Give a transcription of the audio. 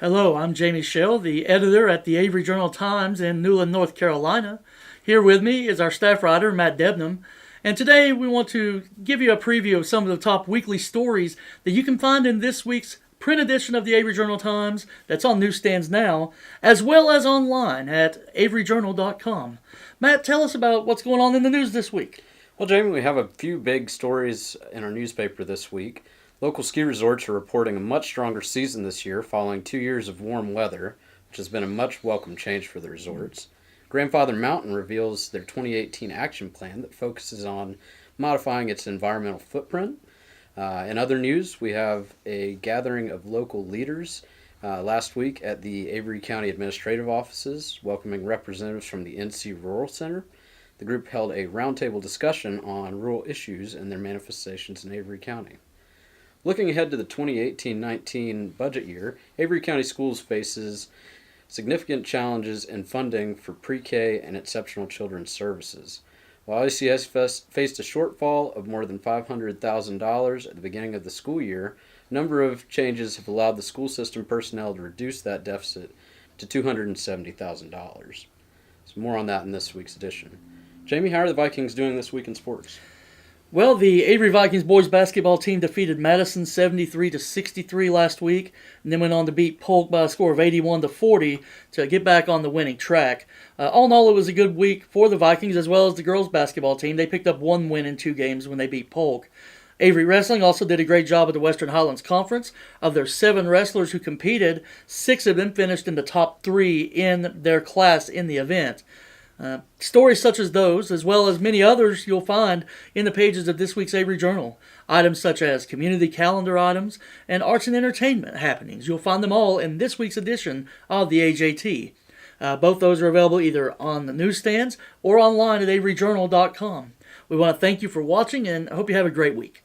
Hello, I'm Jamie Shell, the editor at the Avery Journal-Times in Newland, North Carolina. Here with me is our staff writer, Matt Debnam. And today we want to give you a preview of some of the top weekly stories that you can find in this week's print edition of the Avery Journal-Times that's on newsstands now, as well as online at averyjournal.com. Matt, tell us about what's going on in the news this week. Well, Jamie, we have a few big stories in our newspaper this week. Local ski resorts are reporting a much stronger season this year following 2 years of warm weather, which has been a much welcome change for the resorts. Grandfather Mountain reveals their 2018 action plan that focuses on modifying its environmental footprint. In other news, we have a gathering of local leaders last week at the Avery County Administrative Offices, welcoming representatives from the NC Rural Center. The group held a roundtable discussion on rural issues and their manifestations in Avery County. Looking ahead to the 2018-19 budget year, Avery County Schools faces significant challenges in funding for pre-K and exceptional children's services. While ICS faced a shortfall of more than $500,000 at the beginning of the school year, a number of changes have allowed the school system personnel to reduce that deficit to $270,000. So more on that in this week's edition. Jamie, how are the Vikings doing this week in sports? Well, the Avery Vikings boys basketball team defeated Madison 73-63 last week, and then went on to beat Polk by a score of 81-40 to get back on the winning track. All in all, it was a good week for the Vikings as well as the girls basketball team. They picked up one win in 2 games when they beat Polk. Avery Wrestling also did a great job at the Western Highlands Conference. Of their 7 wrestlers who competed, 6 of them finished in the top 3 in their class in the event. Stories such as those, as well as many others, you'll find in the pages of this week's Avery Journal. Items such as community calendar items and arts and entertainment happenings. You'll find them all in this week's edition of the AJT. Both those are available either on the newsstands or online at averyjournal.com. We want to thank you for watching and hope you have a great week.